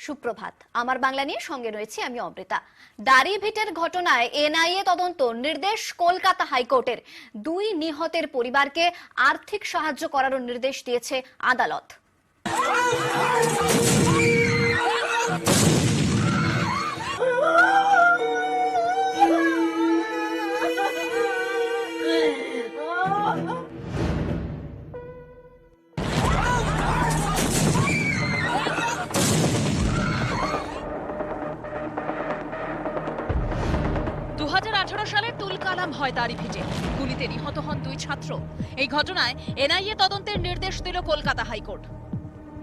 সুপ্রভাত। আমার বাংলা নিয়ে সঙ্গে রয়েছে আমি অমৃতা। দাড়িভিটের ঘটনায় এনআইএ তদন্ত নির্দেশ কলকাতা হাইকোর্টের। 2 নিহতের পরিবারকে আর্থিক সাহায্য করার নির্দেশ দিয়েছে আদালত। সালের তুলকালাম হয় দাড়িভিটে, গুলিতে নিহত হন 2 ছাত্র। এই ঘটনায় এনআইএ তদন্তের নির্দেশ দিল কলকাতা হাইকোর্ট।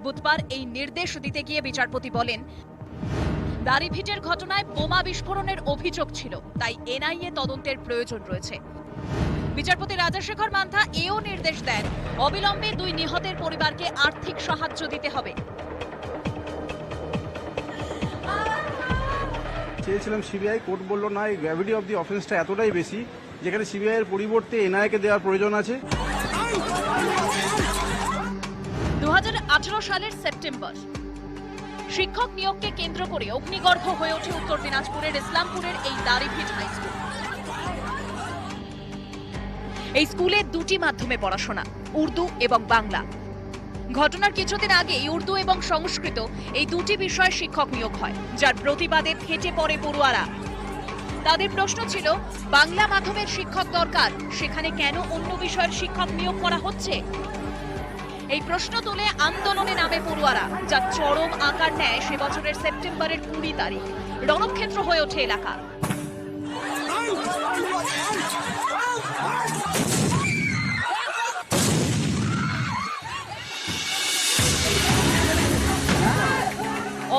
বুধবার এই নির্দেশ দিতে গিয়ে বিচারপতি বলেন, দাড়িভিটের ঘটনায় বোমা বিস্ফোরণের অভিযোগ ছিল, তাই এনআইএ তদন্তের প্রয়োজন রয়েছে। বিচারপতি রাজাশেখর মান্থা এও নির্দেশ দেন, অবিলম্বে 2 নিহতের পরিবারকে আর্থিক সাহায্য দিতে হবে। চেয়েছিলাম সিবিআই, কোর্ট বলল না, এই গ্র্যাভিটি অফ দি অফেন্সটা এতটাই বেশি যেখানে সিবিআই এর পরিবর্তে এনআইএ কে দেওয়ার প্রয়োজন আছে। 2018 সালের সেপ্টেম্বর শিক্ষক নিয়োগকে কেন্দ্র করে অগ্নিগর্ভ হয়ে ওঠে উত্তর দিনাজপুরের ইসলামপুরের এই দাড়িভিট হাই স্কুল। এই স্কুলে 2টি মাধ্যমে পড়াশোনা, উর্দু এবং বাংলা। ঘটনার কিছুদিন আগে উর্দু এবং সংস্কৃত এই 2টি বিষয়ে শিক্ষক নিয়োগ হয়, যার প্রতিবাদে ফেটে পড়ে পড়ুয়ারা। তাদের প্রশ্ন ছিল, বাংলা মাধ্যমের শিক্ষক দরকার, সেখানে কেন অন্য বিষয়ের শিক্ষক নিয়োগ করা হচ্ছে? এই প্রশ্ন তুলে আন্দোলনে নামে পড়ুয়ারা, যা চরম আকার নেয় সে বছরের সেপ্টেম্বরের 20 তারিখ। রণক্ষেত্র হয়ে ওঠে এলাকা।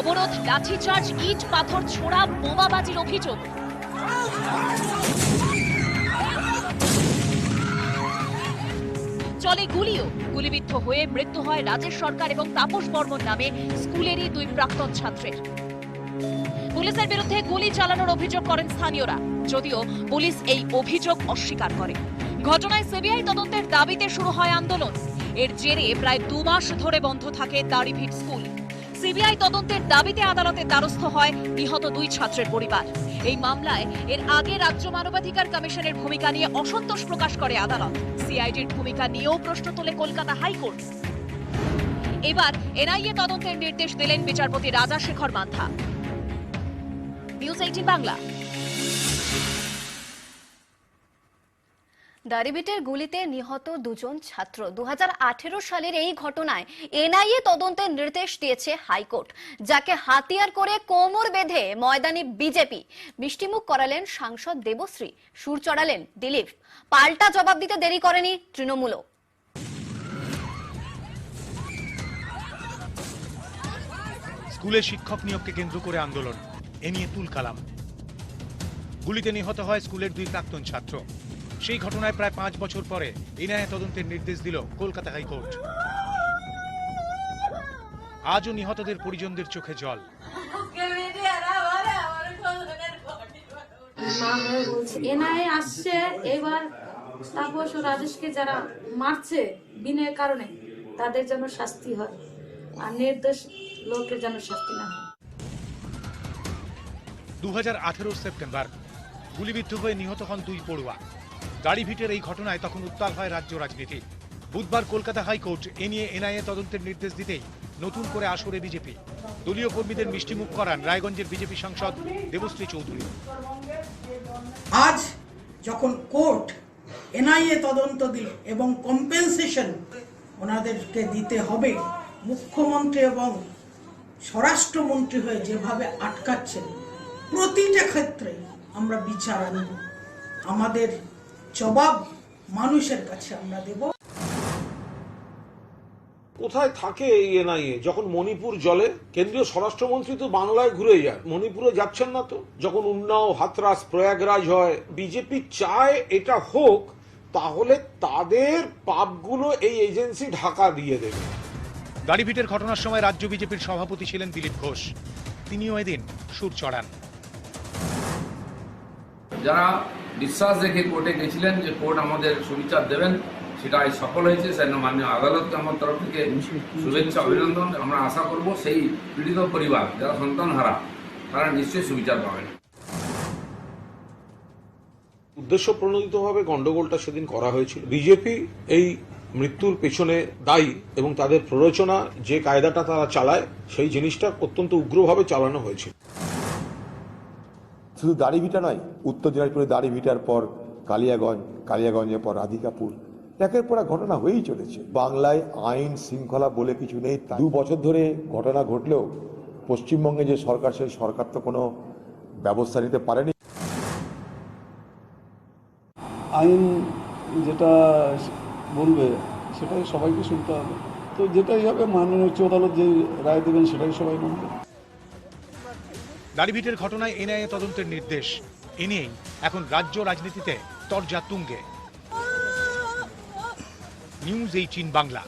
অবরোধ, লাঠিচার্জ, ইট পাথর ছোড়া, বোমাবাজির অভিযোগ। চলে গুলিও। গুলিবিদ্ধ হয়ে মৃত্যু হয় রাজেশ সরকার এবং তাপস বর্মন নামে স্কুলেরই 2 প্রাক্তন ছাত্রের। পুলিশের বিরুদ্ধে গুলি চালানোর অভিযোগ করেন স্থানীয়রা, যদিও পুলিশ এই অভিযোগ অস্বীকার করে। ঘটনায় সিবিআই তদন্তের দাবিতে শুরু হয় আন্দোলন। এর জেরে প্রায় 2 মাস ধরে বন্ধ থাকে দাড়িভিট স্কুল। সিবিআই তদন্তের দাবিতে আদালতের দ্বারস্থ হয় নিহত 2 ছাত্রের পরিবার। এই মামলায় এর আগে রাজ্য মানবাধিকার কমিশনের ভূমিকা নিয়ে অসন্তোষ প্রকাশ করে আদালত। সিআইডির ভূমিকা নিয়েও প্রশ্ন তোলে কলকাতা হাইকোর্ট। এবার এনআইএ তদন্তের নির্দেশ দিলেন বিচারপতি রাজাশেখর মান্থা। নিউজ 18 বাংলা। দাড়িভিটের গুলিতে নিহত 2 জন ছাত্র। 2018 সালের এই ঘটনায় এনআইএ তদন্তের নির্দেশ দিয়েছে হাইকোর্ট, যাকে হাতিয়ার করে কোমর বেঁধে ময়দানে বিজেপি। মিষ্টিমুখ করালেন সাংসদ দেবশ্রী, সুর চড়ালেন দিলীপ। পাল্টা জবাব দিতে দেরি করেনি তৃণমূলও। স্কুলে শিক্ষক নিয়োগকে কেন্দ্র করে আন্দোলন, এ নিয়ে তুলকালাম। গুলিতে নিহত হয় স্কুলের 2 প্রাক্তন ছাত্র। সেই ঘটনায় প্রায় 5 বছর পরে এনআইএ তদন্তের নির্দেশ দিল কলকাতা হাইকোর্ট। আজও নিহতদের পরিজনদের চোখে জল। এনআইএ আসছে, এবার তাপস ও রাজেশকে যারা মারছে বিনা কারণে তাদের যেন শাস্তি হয়, আর নির্দোষ লোকের যেন শাস্তি না হয়। 2018 সেপ্টেম্বর গুলিবিদ্ধ হয়ে নিহত হন 2 পড়ুয়া। দাড়িভিটের এই ঘটনায় তখন উত্তাল হয় রাজ্য রাজনীতি। বুধবার কলকাতা হাইকোর্ট এ নিয়ে এনআইএ তদন্তের নির্দেশ দিতেই নতুন করে আসরে বিজেপি। দলীয় কর্মীদের মিষ্টিমুখ করান রায়গঞ্জের বিজেপি সাংসদ দেবশ্রী চৌধুরী। আজ যখন কোর্ট এনআইএ তদন্ত দিল এবং কম্পেনসেশন ওনাদেরকে দিতে হবে, মুখ্যমন্ত্রী এবং স্বরাষ্ট্রমন্ত্রী হয়ে যেভাবে আটকাচ্ছেন, প্রতিটা ক্ষেত্রে আমরা বিচার আনব। আমাদের জবাব মানুষের কাছে আমরা দেব। কোথায় থাকে এই এনআইএ? যখন মণিপুর জলে কেন্দ্রীয় স্বরাষ্ট্রমন্ত্রী তো বাংলায় ঘুরে যান, মণিপুরে যাচ্ছেন না তো। যখন উন্নাও, হাতরাস, প্রয়াগরাজ হয়, বিজেপি চায় এটা হোক, তাহলে তাদের পাপগুলো এই এজেন্সি ঢাকা দিয়ে দেবে। দাড়িভিটের ঘটনার সময় রাজ্য বিজেপির সভাপতি ছিলেন দিলীপ ঘোষ। তিনিও এদিন সুর চড়ান। যারা বিশ্বাস রেখে কোর্টে গেছিলেন যে কোর্ট আমাদের সুবিচার দেবেন, সেটা আজ সফল হয়েছে। সেজন্য মাননীয় আদালতকে আমার তরফ থেকে শুভেচ্ছা, অভিনন্দন। আমরা আশা করব সেই পীড়িত পরিবার যারা সন্তান হারা তারা নিশ্চয়ই সুবিচার পাবেন। উদ্দেশ্য প্রণোদিতভাবে গন্ডগোলটা সেদিন করা হয়েছিল। বিজেপি এই মৃত্যুর পেছনে দায়ী এবং তাদের প্ররোচনা যে কায়দাটা তারা চালায় সেই জিনিসটা অত্যন্ত উগ্রভাবে চালানো হয়েছিল। শুধু দাড়িভিটা নয়, উত্তর দিনাজপুরে দাড়িভিটার পর কালিয়াগঞ্জ, কালিয়াগঞ্জের পর রাধিকাপুর, একের পর এক ঘটনা হয়েই চলেছে। বাংলায় আইন শৃঙ্খলা বলে কিছু নেই। 2 বছর ধরে ঘটনা ঘটলেও পশ্চিমবঙ্গে যে সরকার, সেই সরকার তো কোনো ব্যবস্থা নিতে পারেনি। আইন যেটা বলবে সেটাই সবাইকে শুনতে হবে। তো যেটাই হবে, মাননীয় উচ্চ আদালত যে রায় দেবেন সেটাই সবাই মানবে। দাড়িভিটের ঘটনায় এনআইএ তদন্তের নির্দেশ। এ নিয়েই এখন রাজ্য রাজনীতিতে তরজা তুঙ্গে। নিউজ 18 বাংলা।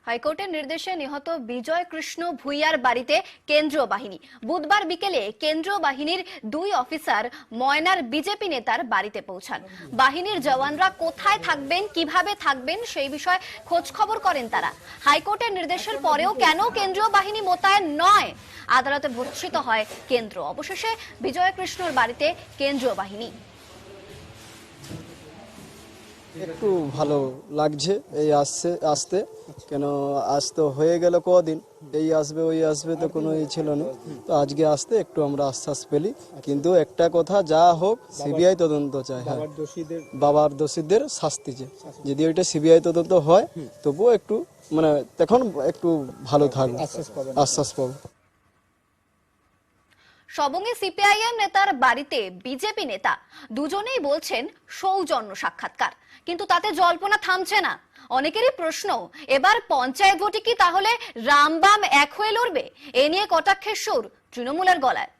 হাইকোর্টের নির্দেশে নিহত বিজয় কৃষ্ণ ভুইয়ার বাড়িতে কেন্দ্রীয় বাহিনী। বুধবার বিকেলে কেন্দ্রীয় বাহিনীর 2 অফিসার ময়নার বিজেপি নেতার বাড়িতে পৌঁছান। বাহিনীর জওয়ানরা কোথায় থাকবেন, কিভাবে থাকবেন সেই বিষয়ে খোঁজ খবর করেন তারা। হাইকোর্টের নির্দেশের পরেও কেন কেন্দ্রীয় বাহিনী মোতায়েন নয়, আদালতে ভর্ৎসিত হয় কেন্দ্র। অবশেষে বিজয় কৃষ্ণর বাড়িতে কেন্দ্রীয় বাহিনী। একটু ভালো লাগছে এই আসতে, কেন আসতে হয়ে গেল কদিন, এই আসবে ওই আসবে তো কোনো ছিল না। তো আজকে আসতে একটু আমরা আশ্বাস পেলি। কিন্তু একটা কথা, যা হোক সিবিআই তদন্ত চাই। হ্যাঁ, বাবার দোষীদের শাস্তি চাই। যদি ওইটা সিবিআই তদন্ত হয় তবুও একটু মানে তখন একটু ভালো থাকবে, আশ্বাস পাবো। সবঙ্গে সিপিআইএম নেতার বাড়িতে বিজেপি নেতা, দুজনেই বলছেন সৌজন্য সাক্ষাৎকার, কিন্তু তাতে জল্পনা থামছে না। অনেকেরই প্রশ্ন, এবার পঞ্চায়েত ভোটে কি তাহলে রামবাম এক হয়ে লড়বে? এ নিয়ে কটাক্ষের সুর তৃণমূলের গলায়।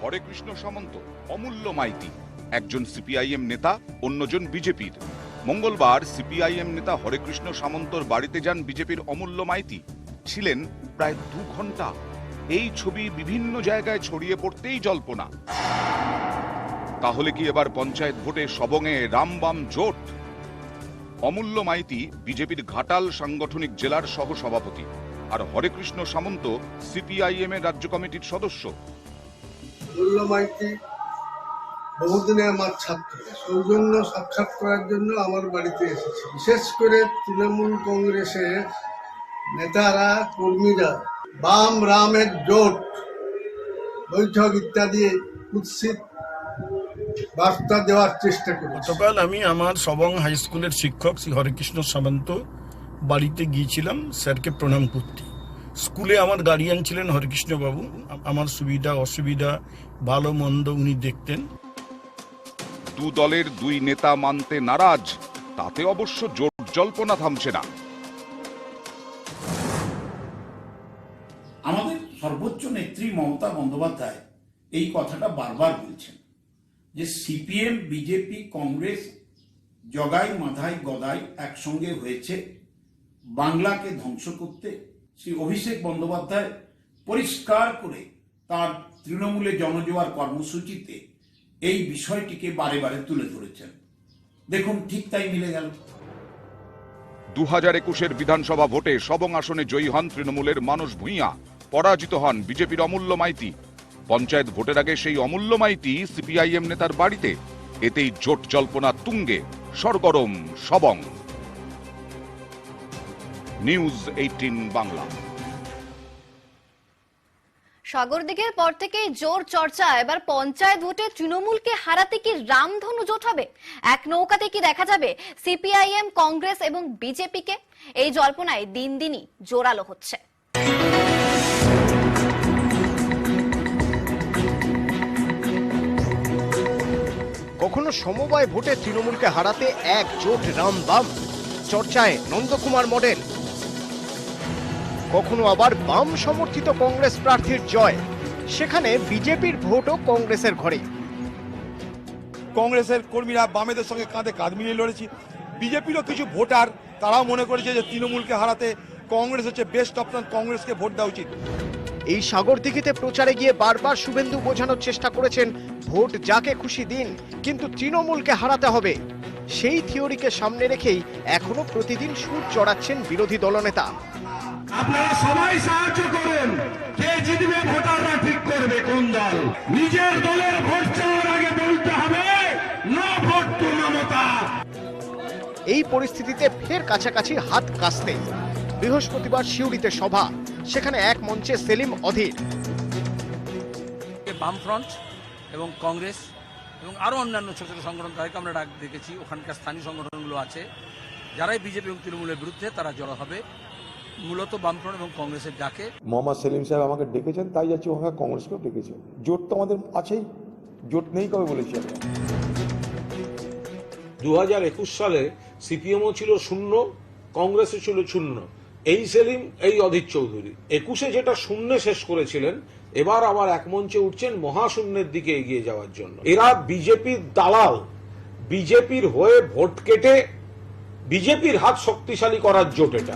হরেকৃষ্ণ সামন্ত, অমূল্য মাইতি, একজন সিপিআইএম নেতা, অন্যজন বিজেপির। মঙ্গলবার সিপিআইএম নেতা হরেকৃষ্ণ সামন্তর বাড়িতে যান বিজেপির অমূল্য মাইতি। ছিলেন প্রায় 2 ঘন্টা। এই ছবি বিভিন্ন জায়গায় ছড়িয়ে পড়তেই জল্পনা। তাহলে কি এবার পঞ্চায়েত ভোটে সবংয়ে রামবাম জোট? অমূল্য মাইতি বিজেপির ঘাটাল সাংগঠনিক জেলার সহ সভাপতি, আর হরেকৃষ্ণ সামন্ত সিপিআইএম এর রাজ্য কমিটির সদস্য। অমূল্য মাইতি বহুদিনের আমার ছাত্র, সৌজন্য সাক্ষাৎ করার জন্য আমার বাড়িতে এসেছে। বিশেষ করে তৃণমূল কংগ্রেসের নেতারা, কর্মীরা বাম রামের জোট বৈঠক ইত্যাদি কুৎসিত বার্তা দেওয়ার চেষ্টা করি। গতকাল আমি আমার সবং হাই স্কুলের শিক্ষক শ্রী হরেকৃষ্ণ সামন্ত বাড়িতে গিয়েছিলাম স্যারকে প্রণাম করতে। স্কুলে আমার গার্ডিয়ান ছিলেন হরেকৃষ্ণ বাবু। আমার সুবিধা অসুবিধা ভালো মন্দ উনি দেখতেন। 2 দলের 2 নেতা মানতে নারাজ, তাতে অবশ্য জোট জল্পনা থামছে না। আমাদের সর্বোচ্চ নেত্রী মমতা বন্দ্যোপাধ্যায় এই কথাটা বারবার বলছেন যে সিপিএম, বিজেপি, কংগ্রেস জগাই মাধাই গদাই একসঙ্গে হয়েছে বাংলাকে ধ্বংস করতে। শ্রী অভিষেক বন্দ্যোপাধ্যায় পরিষ্কার করে তার তৃণমূলে জনজোয়ার কর্মসূচিতে এই বিষয়টিকে বারে বারে তুলে ধরেছেন। দেখুন, ঠিক তাই মিলে গেল। 2021 বিধানসভা ভোটে সবং আসনে জয়ী হন তৃণমূলের মানস ভূঁইয়া, পরাজিত হন বিজেপির অমূল্য মাইতি। পঞ্চায়েত ভোটের আগে সেই অমূল্য মাইতি সিপিআইএম নেতার বাড়িতে। এতেই জোট জল্পনা তুঙ্গে, সরগরম সবং। নিউজ 18 বাংলা। সাগরদিঘির পর থেকেই জোর চর্চা, এবার পঞ্চায়েত ভোটে তৃণমূলকে হারাতে কি রামধনু জোট হবে? এক নৌকাতে কি দেখা যাবে সিপিআইএম, কংগ্রেস এবং বিজেপিকে? এই জল্পনায় দিন দিনই জোরালো হচ্ছে। কখনো সমবায় ভোটে তৃণমূলকে হারাতে একজোট রামবাম, চর্চায় নন্দকুমার মডেল। কখনো আবার বাম সমর্থিত কংগ্রেস প্রার্থীর জয়, সেখানে বিজেপির ভোটও কংগ্রেসের ঘরে। কংগ্রেসের কর্মীরা বামেদের সঙ্গে কাঁধে কাঁধ মিলিয়ে লড়েছি। বিজেপিরও কিছু ভোটার তারাও মনে করেছে যে তৃণমূলকে হারাতে কংগ্রেস হচ্ছে বেস্ট অপশন, কংগ্রেসকে ভোট দেওয়া উচিত। এই সাগরদিঘিতে প্রচারে গিয়ে বারবার শুভেন্দু বোঝানোর চেষ্টা করেছেন ভোট যাকে খুশি দিন, কিন্তু তৃণমূলকে হারাতে হবে। সেই থিওরিকে সামনে রেখেই এখনো প্রতিদিন সুর চড়াচ্ছেন বিরোধী দলনেতা। আপনারা সবাই সাহায্য করুন, কে জিতবে ভোটাররা ঠিক করবে কোন দল। নিজের দলের ভোট চাওয়ার আগে বলতে হবে নো ভোট টু মমতা। এই পরিস্থিতিতে ফের কাছাকাছি হাত কাস্তে। বৃহস্পতিবার সিউড়িতে সভা, সেখানে এক মঞ্চে সেলিম অধীর। বামফ্রন্ট এবং কংগ্রেস এবং আরো অন্যান্য ছোট ছোট সংগঠন তাদেরকে আমরা ডাক দেখেছি, ওখানকার স্থানীয় সংগঠনগুলো আছে, যারাই বিজেপি এবং তৃণমূলের বিরুদ্ধে তারা জড়ো হবে, মূলত বামফ্রন্ট এবং কংগ্রেসের ডাকে। মোহাম্মদ সেলিম সাহেব আমাকে ডেকেছেন, তাই যাচ্ছি, ওখানে কংগ্রেসকেও ডেকেছেন। জোট তো আমাদের আছেই, জোট নেই কবে বলেছি আমরা। 2021 সালে সিপিএমও ছিল শূন্য, কংগ্রেসও ছিল শূন্য। এই সেলিম, এই অধীর চৌধুরী 21-এ যেটা শূন্য শেষ করেছিলেন, এবার আবার এক মঞ্চে উঠছেন মহাশূন্যের দিকে এগিয়ে যাওয়ার জন্য। এরা বিজেপির দালাল, বিজেপির হয়ে ভোট কেটে বিজেপির হাত শক্তিশালী করার জোট এটা।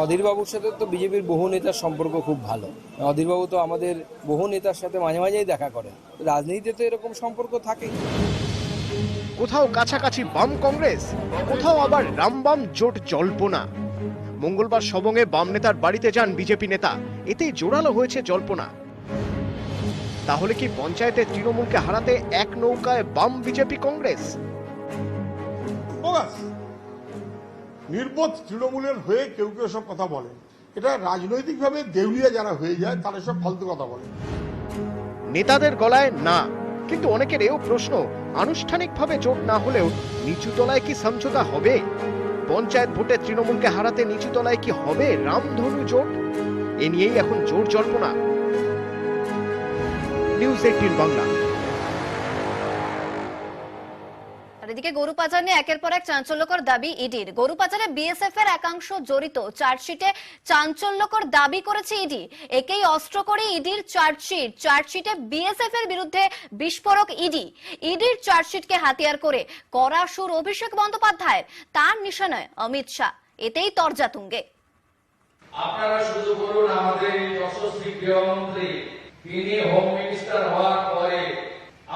অধীরবাবুর সাথে তো বিজেপির বহু নেতার সম্পর্ক খুব ভালো। অধীরবাবু তো আমাদের বহু নেতার সাথে মাঝে মাঝেই দেখা করেন, রাজনীতিতে তো এরকম সম্পর্ক থাকেই। কোথাও কাছাকাছি বাম কংগ্রেস, কোথাও আবার রামবাম জোট জল্পনা। মঙ্গলবার সবংয়ে বাম নেতার বাড়িতে যান বিজেপি নেতা, এতেই জোরালো হয়েছে জল্পনা। তাহলে কি পঞ্চায়েতে তৃণমূলকে হারাতে এক নৌকায় বাম বিজেপি কংগ্রেস? নির্বোধ তৃণমূলের হয়ে কেউ কেউ সব কথা বলেন, এটা রাজনৈতিকভাবে দেউলিয়া যারা হয়ে যায় তারা সব ফালতু কথা বলে। নেতাদের গলায় না, কিন্তু অনেকের এও প্রশ্ন, আনুষ্ঠানিকভাবে জোট না হলেও নিচু তলায় কি সমঝোতা হবে? পঞ্চায়েত ভোটে তৃণমূলকে হারাতে নিচু তলায় কি হবে রামধনু জোট? এ নিয়েই এখন জোর জল্পনা। নিউজ 18 বাংলা। আর এদিকে গরু পাচার নিয়ে একের পর এক চাঞ্চল্যকর দাবি ইডির। গরু পাচারে বিএসএফ এর একাংশ জড়িত, চার্জশিটে চাঞ্চল্যকর দাবি করেছে ইডি। একেই অস্ত্র করে ইডির চার্জশিট। চার্জশিটে বিএসএফ এর বিরুদ্ধে বিস্ফোরক ইডি। ইডির চার্জশিটকে হাতিয়ার করে কড়া সুর অভিষেক বন্দ্যোপাধ্যায়ের, তার নিশানায় অমিত শাহ। এতেই তরজা তুঙ্গে। আপনারা শুধু বলুন আমাদের যশস্বী গৃহমন্ত্রী, তিনি হোম মিনিস্টার হওয়ার পরে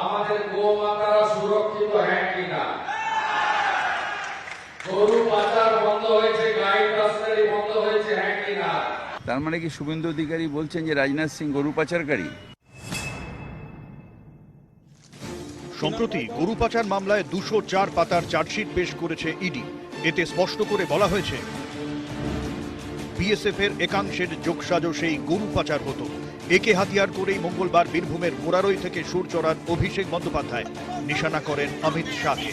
আমাদের গোমাতারা সুরক্ষিত হ্যাঁ কিনা? গরু পাচার বন্ধ হয়েছে, গাই তস্করি বন্ধ হয়েছে হ্যাঁ কিনা? তার মানে কি শুভেন্দু অধিকারী বলছেন যে রাজনাথ সিং গরু পাচারকারী? সম্প্রতি গরু পাচার মামলায় 204 পাতার চার্জশিট পেশ করেছে ইডি। এতে স্পষ্ট করে বলা হয়েছে, বিএসএফ এর একাংশের যোগসাজশেই গরু পাচার হতো। একে হাতিয়ার করেই মঙ্গলবার বীরভূমের মোরারই থেকে সুর চড়ান অভিষেক বন্দ্যোপাধ্যায়, নিশানা করেন অমিত শাহকে।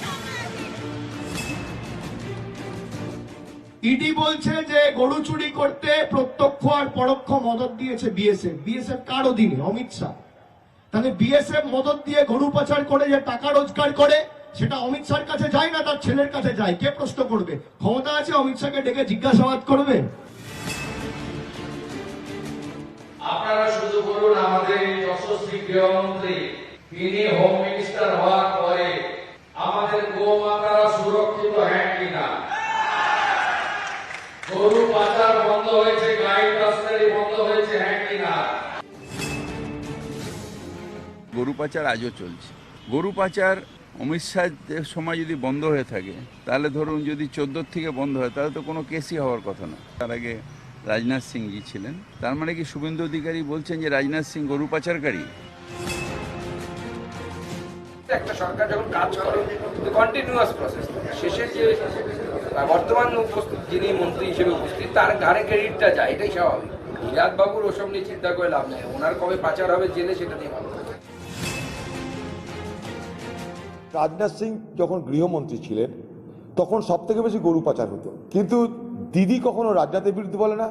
ইডি বলছে যে গরু চুরি করতে প্রত্যক্ষ আর পরোক্ষ মদত দিয়েছে বিএসএফ। বিএসএফ কার অধীনে? অমিত শাহ। তাহলে বিএসএফ মদত দিয়ে গরু পাচার করে যে টাকা রোজগার করে, সেটা অমিত শাহর কাছে যায় না তার ছেলের কাছে যায়? কে প্রশ্ন করবে? ক্ষমতা আছে অমিত শাহকে ডেকে জিজ্ঞাসাবাদ করবে? আপনারা শুধু বলুন আমাদের যশস্বী গৃহমন্ত্রী, তিনি হোম মিনিস্টার হওয়ার পরে আমাদের গোমাতারা সুরক্ষিত হ্যাঁ কিনা? গরু পাচার বন্ধ হয়েছে, গাই তস্করি বন্ধ হয়েছে হ্যাঁ কিনা? গরু পাচার আজও চলছে। গরু পাচার অমিত শাহের সময় যদি বন্ধ হয়ে থাকে, তাহলে ধরুন যদি 14 থেকে বন্ধ হয়, তাহলে তো কোনো কেসই হওয়ার কথা না। তার আগে রাজনাথ সিং জি ছিলেন। তার মানে কি শুভেন্দু অধিকারী বলছেন যে রাজনাথ সিং গরু পাচারকারী? একটা সরকার যখন কাজ করে কন্টিনিউয়াস প্রসেস, শেষে যে বর্তমান যিনি মন্ত্রী হিসেবে উপস্থিত, তার ঘাড়ে ক্রেডিটটা যায়, এটাই স্বাভাবিক। হিরাত বাবুর ওসব নিয়ে চিন্তা করে লাভ নেই, ওনার কবে পাচার হবে জেলে সেটা নিয়ে ভালো। রাজনাথ সিং যখন গৃহমন্ত্রী ছিলেন তখন সব থেকে বেশি গরু পাচার হতো, কিন্তু দিদি কখনো রাজনাথের বিরুদ্ধে বলে না,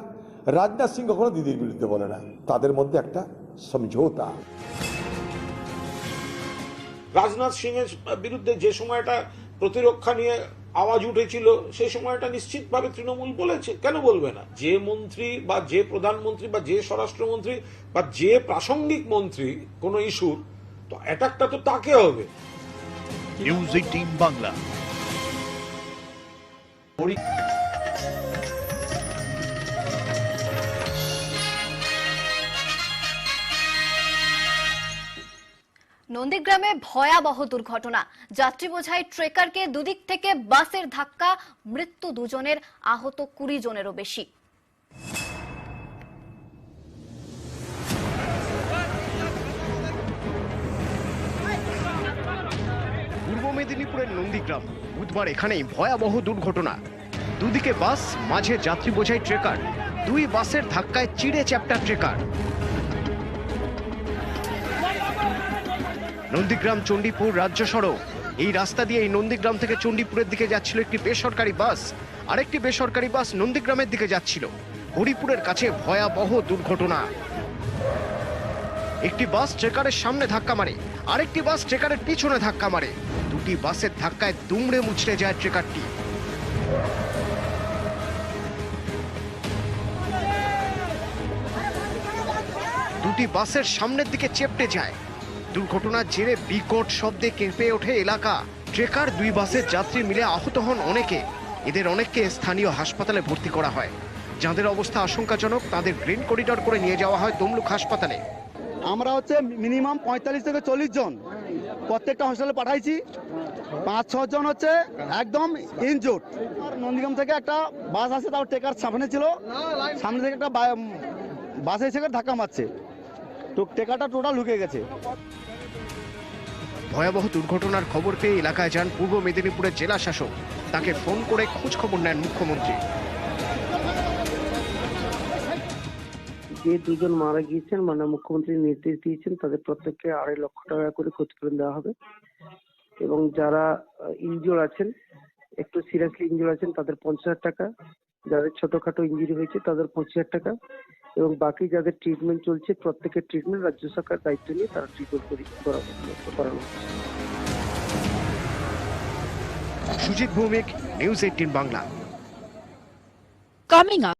রাজনাথ সিং কখনো দিদির বিরুদ্ধে বলে না। তাদের মধ্যে একটা সমঝোতা। রাজনাথ সিং এর বিরুদ্ধে যে সময়টা প্রতিরক্ষা নিয়ে আওয়াজ উঠেছিল, সেই সময়টা নিশ্চিতভাবে তৃণমূল বলেছে, কেন বলবে না? যে মন্ত্রী বা যে প্রধানমন্ত্রী বা যে স্বরাষ্ট্রমন্ত্রী বা যে প্রাসঙ্গিক মন্ত্রী কোন ইস্যুর, তো অ্যাটাকটা তো তাকে হবে। নিউজ 18 বাংলা। নন্দীগ্রামে ভয়াবহ দুর্ঘটনা, যাত্রী বোঝাই ট্রেকারকে দুদিক থেকে বাসের ধাক্কা, মৃত্যু 2 জনের, আহত 20 জনেরও বেশি। পূর্ব মেদিনীপুরের নন্দীগ্রাম, বুধবার এখানেই ভয়াবহ দুর্ঘটনা। দুদিকে বাস, মাঝে যাত্রী বোঝাই ট্রেকার, 2 বাসের ধাক্কায় চিড়ে চ্যাপ্টা ট্রেকার। নন্দীগ্রাম চণ্ডীপুর রাজ্য সড়ক, এই রাস্তা দিয়ে এই নন্দীগ্রাম থেকে চণ্ডীপুরের দিকে যাচ্ছিল একটি বেসরকারি বাস, আরেকটি বেসরকারি বাস নন্দীগ্রামের দিকে যাচ্ছিল। হরিপুরের কাছে ভয়াবহ দুর্ঘটনা। একটি বাস ট্রেকারের সামনে ধাক্কা মারে, আরেকটি বাস ট্রেকারের পিছনে ধাক্কা মারে। 2টি বাসের ধাক্কায় দুমড়ে মুচড়ে যায় ট্রেকারটি। দুটি বাসের সামনের দিকে চেপটে যায়। দুর্ঘটনার জেরে বিকট শব্দে কেঁপে ওঠে এলাকা। ট্রেকার 2 বাসের যাত্রী মিলে আহত হন অনেকে। এদের অনেককে স্থানীয় হাসপাতালে ভর্তি করা হয়। যাদের অবস্থা আশঙ্কাজনক তাদের গ্রিন করিডর করে নিয়ে যাওয়া হয় তমলুক হাসপাতালে। আমরা হচ্ছে মিনিমাম 45 থেকে 40 জন প্রত্যেকটা হসপিটালে পাঠাইছি। 5-6 জন হচ্ছে একদম ইনজুর্ড। নন্দীগ্রাম থেকে একটা বাস আছে, তাও ট্রেকার সামনে ছিল, সামনে থেকে একটা বাস এসে ধাক্কা মারছে, তো ট্রেকারটা টোটাল ঢুকে গেছে। ভয়াবহ দুর্ঘটনার খবর পেয়ে এলাকায় যান পূর্ব মেদিনীপুরের জেলা শাসক। তাকে ফোন করে খোঁজ খবর নেন মুখ্যমন্ত্রী। যে 2 জন মারা গিয়েছেন, মাননীয় মুখ্যমন্ত্রী নির্দেশ দিয়েছেন তাদের প্রত্যেককে 2.5 লক্ষ টাকা করে ক্ষতিপূরণ দেওয়া হবে, এবং যারা ইনজিওর আছেন, একটু সিরিয়াসলি ইনজিওর আছেন, তাদের 50,000 টাকা, যাদের ছোটখাটো ইঞ্জুরি হয়েছে তাদের 25,000 টাকা, এবং বাকি যাদের ট্রিটমেন্ট চলছে প্রত্যেকের ট্রিটমেন্ট রাজ্য সরকার দায়িত্ব নিয়ে তারা ট্রিটমেন্ট করানো। Sujit Bhowmik, news 18 Bangla. Coming up.